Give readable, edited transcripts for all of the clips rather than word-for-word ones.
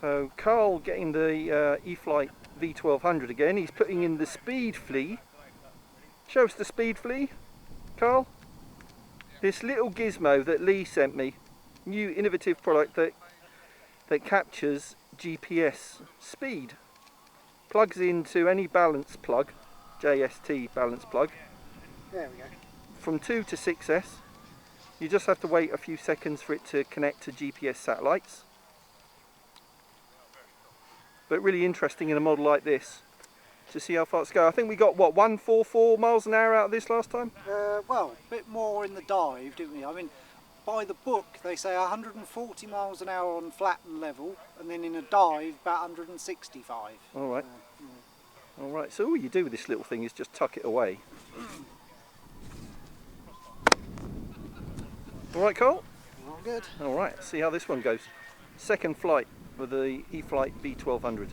So Carl getting the Eflite V1200 again. He's putting in the speed flea. Show us the speed flea, Carl. This little gizmo that Lee sent me. New innovative product that captures GPS speed. Plugs into any balance plug, JST balance plug. There we go. From 2 to 6S. You just have to wait a few seconds for it to connect to GPS satellites. But really interesting in a model like this to see how far it's going. I think we got, what, 144 miles an hour out of this last time? Well, a bit more in the dive, didn't we? I mean, by the book they say 140 miles an hour on flat and level, and then in a dive about 165. Alright. Alright, so all you do with this little thing is just tuck it away. Alright, Carl? All good. Alright, see how this one goes. Second flight with the Eflite V1200.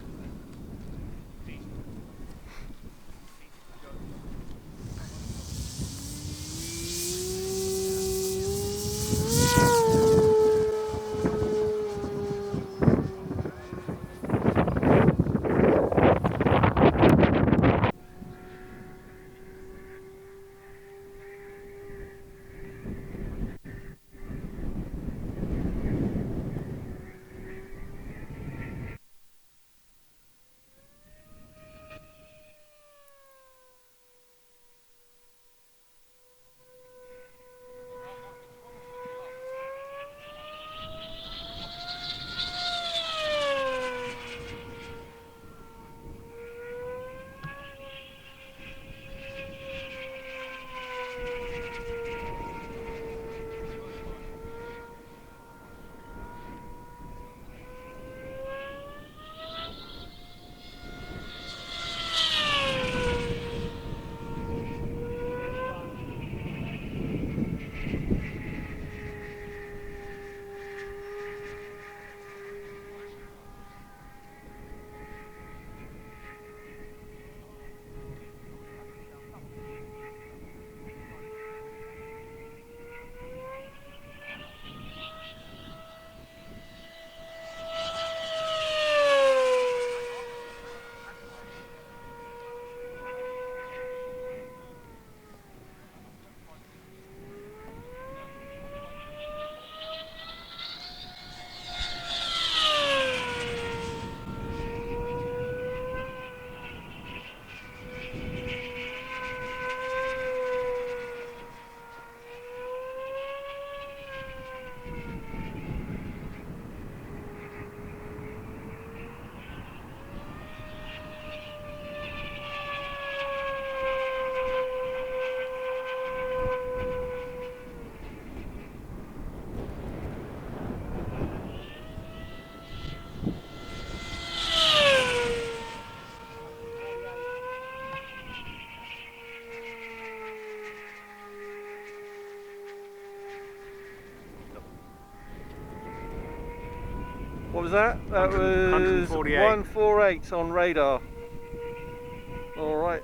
What was that? That was 148 on radar. Alright.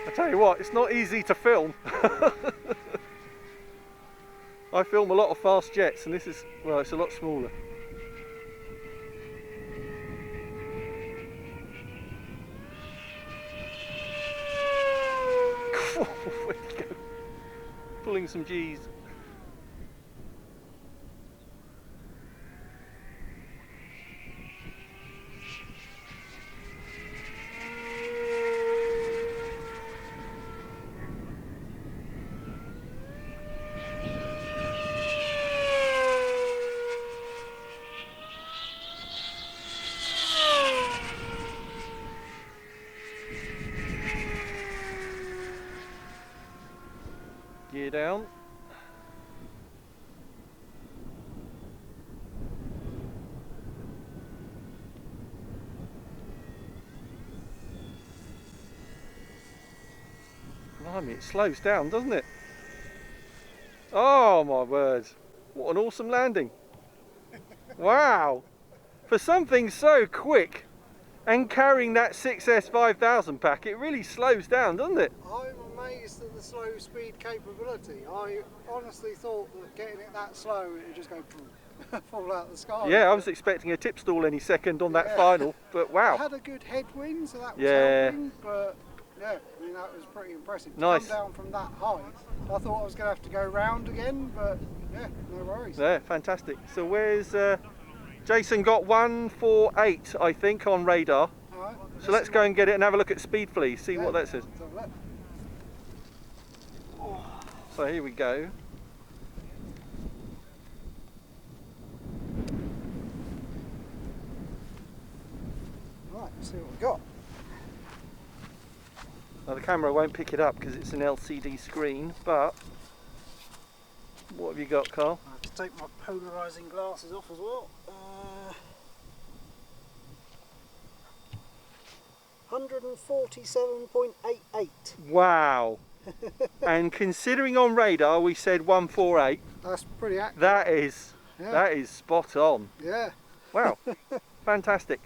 I tell you what, it's not easy to film. I film a lot of fast jets and this is, well, it's a lot smaller. Where'd he go? Pulling some G's. Blimey, it slows down, doesn't it? Oh my word. What an awesome landing. Wow. For something so quick and carrying that 6S 5000 pack, it really slows down, doesn't it? I'm amazed at the slow speed capability. I honestly thought that getting it that slow, it would just go fall out of the sky. Yeah, I was expecting a tip stall any second on that final, but wow. I had a good headwind, so that was helping, but yeah, I mean, that was pretty impressive. Nice. To come down from that height, I thought I was going to have to go round again, but yeah, no worries. Yeah, fantastic. So where's Jason got 148, I think, on radar. All right, So let's go and get it and have a look at Speedfly, see what that says. let's have a look. So here we go. Right, let's see what we got. Now the camera won't pick it up because it's an LCD screen, but what have you got, Carl? I have to take my polarising glasses off as well. 147.88. Wow. And considering on radar we said 148, That's pretty accurate. that is spot on. Yeah. Wow. Fantastic.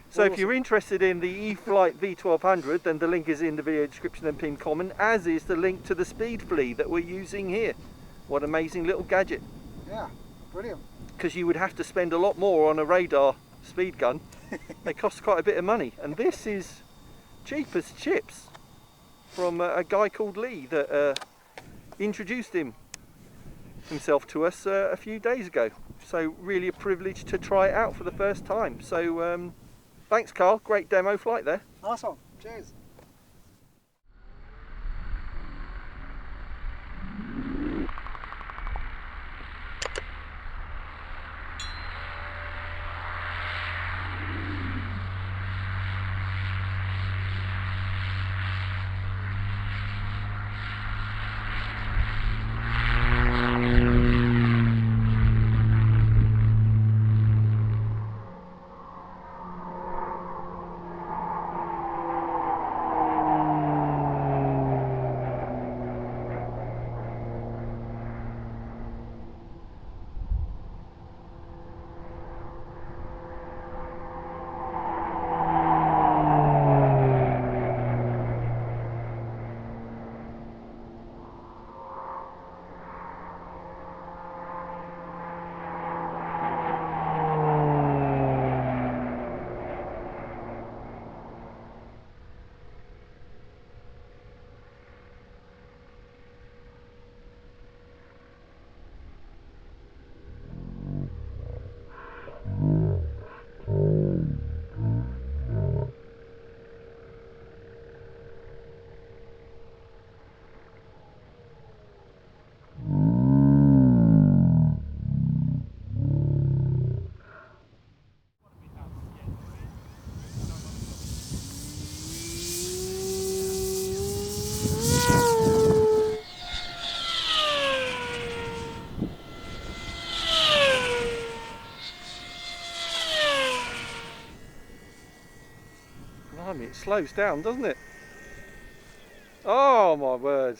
So if you're interested in the Eflite V1200, then the link is in the video description and pinned comment, as is the link to the Speedfly that we're using here. What an amazing little gadget. Yeah, brilliant. Because you would have to spend a lot more on a radar speed gun. They cost quite a bit of money, and this is cheap as chips from a guy called Lee that introduced himself to us a few days ago. So really a privilege to try it out for the first time. So thanks, Carl, great demo flight there. Nice one, cheers. Blimey, it slows down, doesn't it? Oh my word.